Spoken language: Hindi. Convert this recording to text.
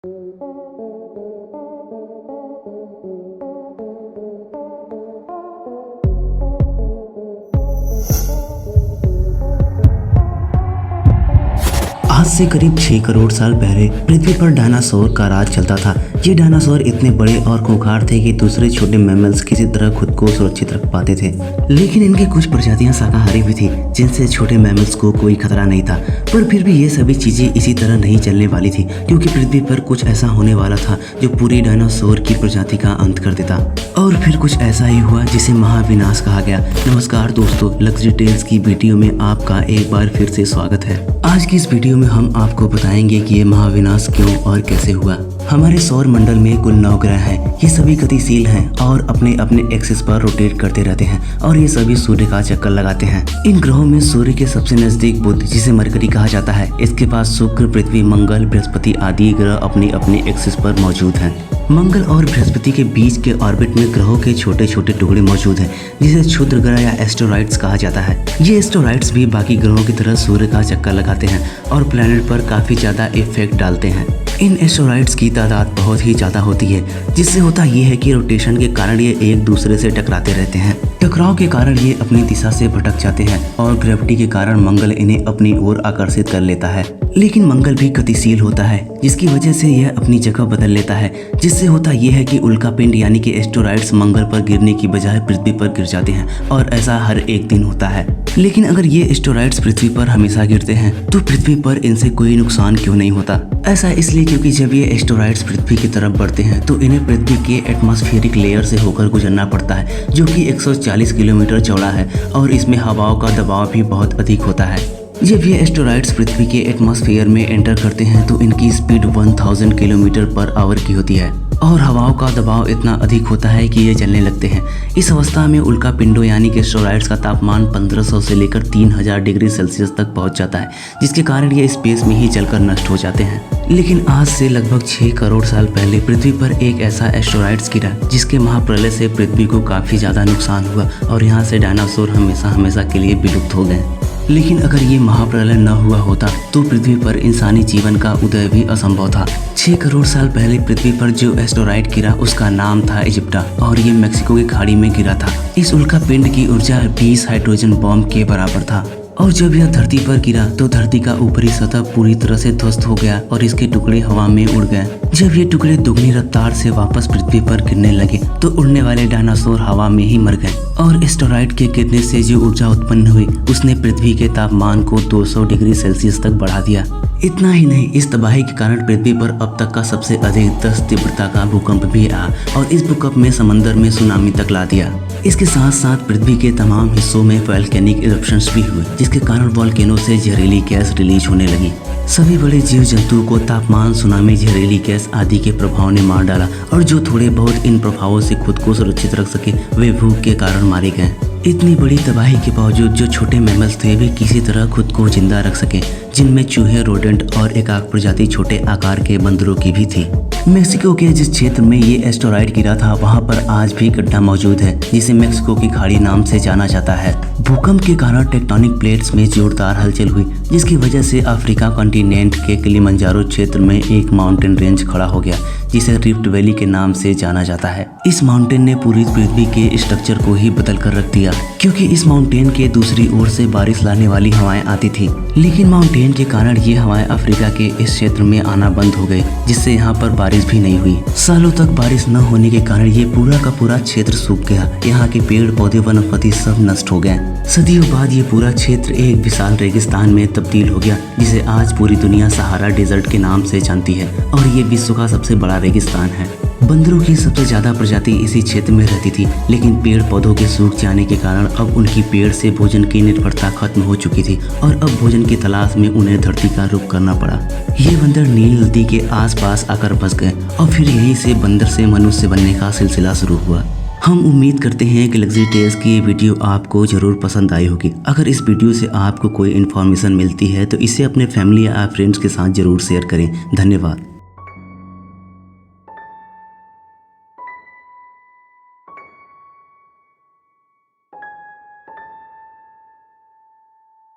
आज से करीब 6 करोड़ साल पहले पृथ्वी पर डायनासोर का राज चलता था। ये डायनासोर इतने बड़े और खूंखार थे कि दूसरे छोटे मैमल्स किसी तरह खुद को सुरक्षित रख पाते थे। लेकिन इनकी कुछ प्रजातियां शाकाहारी भी थी, जिनसे छोटे मैमल्स को कोई खतरा नहीं था। पर फिर भी ये सभी चीजें इसी तरह नहीं चलने वाली थी, क्योंकि पृथ्वी पर कुछ ऐसा होने वाला था जो पूरी डायनासोर की प्रजाति का अंत कर देता। और फिर कुछ ऐसा ही हुआ जिसे महाविनाश कहा गया। नमस्कार दोस्तों, लग्जरी टेल्स की वीडियो में आपका एक बार फिर से स्वागत है। आज की इस वीडियो में हम आपको बताएंगे कि ये महाविनाश क्यों और कैसे हुआ। हमारे सौर मंडल में कुल 9 ग्रह हैं। ये सभी गतिशील हैं और अपने अपने एक्सिस पर रोटेट करते रहते हैं और ये सभी सूर्य का चक्कर लगाते हैं। इन ग्रहों में सूर्य के सबसे नजदीक बुध, जिसे मरकरी कहा जाता है, इसके पास शुक्र, पृथ्वी, मंगल, बृहस्पति आदि ग्रह अपने अपने एक्सिस पर मौजूद हैं। मंगल और बृहस्पति के बीच के ऑर्बिट में ग्रहों के छोटे छोटे टुकड़े मौजूद हैं, जिसे क्षुद्र ग्रह या एस्टेरॉइड्स कहा जाता है। ये एस्टेरॉइड्स भी बाकी ग्रहों की तरह सूर्य का चक्कर लगाते हैं और प्लैनेट पर काफी ज्यादा इफेक्ट डालते हैं। इन एस्टेरॉइड्स की तादाद बहुत ही ज्यादा होती है, जिससे होता ये है कि रोटेशन के कारण ये एक दूसरे से टकराते रहते हैं। टकराव के कारण ये अपनी दिशा से भटक जाते हैं और ग्रेविटी के कारण मंगल इन्हें अपनी ओर आकर्षित कर लेता है। लेकिन मंगल भी गतिशील होता है, जिसकी वजह से यह अपनी जगह बदल लेता है, जिससे होता यह है कि उल्कापिंड यानी कि एस्टेरॉइड्स मंगल पर गिरने की बजाय पृथ्वी पर गिर जाते हैं और ऐसा हर एक दिन होता है। लेकिन अगर ये एस्टेरॉइड्स पृथ्वी पर हमेशा गिरते हैं तो पृथ्वी पर इनसे कोई नुकसान क्यों नहीं होता? ऐसा इसलिए क्योंकि जब ये एस्टेरॉइड्स पृथ्वी की तरफ बढ़ते हैं तो इन्हें पृथ्वी के एटमॉस्फेरिक लेयर से होकर गुजरना पड़ता है, जो कि 140 किलोमीटर चौड़ा है और इसमें हवाओं का दबाव भी बहुत अधिक होता है। जब ये एस्टेरॉइड्स पृथ्वी के एटमॉस्फेयर में एंटर करते हैं तो इनकी स्पीड 1000 किलोमीटर पर आवर की होती है और हवाओं का दबाव इतना अधिक होता है कि ये जलने लगते हैं। इस अवस्था में उल्कापिंडों यानी कि एस्टेरॉइड्स का तापमान 1500 से लेकर 3000 डिग्री सेल्सियस तक पहुंच जाता है, जिसके कारण ये स्पेस में ही जलकर नष्ट हो जाते हैं। लेकिन आज से लगभग 6 करोड़ साल पहले पृथ्वी पर एक ऐसा एस्टेरॉइड्स गिरा जिसके महाप्रलय से पृथ्वी को काफी ज्यादा नुकसान हुआ और यहाँ से डायनासोर हमेशा हमेशा के लिए विलुप्त हो गए। लेकिन अगर ये महाप्रलय न हुआ होता तो पृथ्वी पर इंसानी जीवन का उदय भी असंभव था। 6 करोड़ साल पहले पृथ्वी पर जो एस्टेरॉइड गिरा उसका नाम था इजिप्टा और ये मेक्सिको की खाड़ी में गिरा था। इस उल्कापिंड की ऊर्जा 20 हाइड्रोजन बॉम्ब के बराबर था और जब यह धरती पर गिरा तो धरती का ऊपरी सतह पूरी तरह से ध्वस्त हो गया और इसके टुकड़े हवा में उड़ गए। जब ये टुकड़े दुगनी रफ्तार से वापस पृथ्वी पर गिरने लगे तो उड़ने वाले डायनासोर हवा में ही मर गए और एस्टेरॉइड के गिरने से जो ऊर्जा उत्पन्न हुई उसने पृथ्वी के तापमान को 200 डिग्री सेल्सियस तक बढ़ा दिया। इतना ही नहीं, इस तबाही के कारण पृथ्वी पर अब तक का सबसे अधिक 10 तीव्रता का भूकंप भी आया और इस भूकंप में समंदर में सुनामी तक ला दिया। इसके साथ साथ पृथ्वी के तमाम हिस्सों में वोल्केनिक इरप्शंस भी हुए, जिसके कारण वोल्केनो से जहरीली गैस रिलीज होने लगी। सभी बड़े जीव जंतुओं को तापमान, सुनामी, जहरीली गैस आदि के प्रभाव ने मार डाला और जो थोड़े बहुत इन प्रभावों से खुद को सुरक्षित रख सके वे भूख के कारण मारे गए। इतनी बड़ी तबाही के बावजूद जो छोटे मैमल्स थे वे किसी तरह खुद को जिंदा रख सके, जिनमें चूहे, रोडेंट और एकाक प्रजाति छोटे आकार के बंदरों की भी थी। मेक्सिको के जिस क्षेत्र में ये एस्टेरॉइड गिरा था वहाँ पर आज भी गड्ढा मौजूद है, जिसे मेक्सिको की खाड़ी नाम से जाना जाता है। भूकंप के कारण टेक्टोनिक प्लेट्स में जोरदार हलचल हुई, जिसकी वजह से अफ्रीका कॉन्टिनेंट के किलिमंजारो क्षेत्र में एक माउंटेन रेंज खड़ा हो गया, जिसे रिफ्ट वैली के नाम से जाना जाता है। इस माउंटेन ने पूरी पृथ्वी के स्ट्रक्चर को ही बदल कर रख दिया, क्योंकि इस माउंटेन के दूसरी ओर से बारिश लाने वाली हवाएं आती थी। लेकिन माउंटेन के कारण ये हवाएं अफ्रीका के इस क्षेत्र में आना बंद हो गई, जिससे यहाँ पर बारिश भी नहीं हुई। सालों तक बारिश न होने के कारण ये पूरा का पूरा क्षेत्र सूख गया। यहाँ के पेड़ पौधे, वनस्पति सब नष्ट हो गए। सदियों बाद ये पूरा क्षेत्र एक विशाल रेगिस्तान में तब्दील हो गया, जिसे आज पूरी दुनिया सहारा डेजर्ट के नाम से जानती है और ये विश्व का सबसे बड़ा रेगिस्तान है। बंदरों की सबसे ज्यादा प्रजाति इसी क्षेत्र में रहती थी, लेकिन पेड़ पौधों के सूख जाने के कारण अब उनकी पेड़ से भोजन की निर्भरता खत्म हो चुकी थी और अब भोजन की तलाश में उन्हें धरती का रुख करना पड़ा। ये बंदर नील नदी के आसपास आकर बस गए और फिर यहीं से बंदर से मनुष्य बनने का सिलसिला शुरू हुआ। हम उम्मीद करते हैं कि लग्जरी टेल्स की ये वीडियो आपको जरूर पसंद आई होगी। अगर इस वीडियो से आपको कोई इन्फॉर्मेशन मिलती है तो इसे अपने फैमिली या फ्रेंड्स के साथ जरूर शेयर करें। धन्यवाद।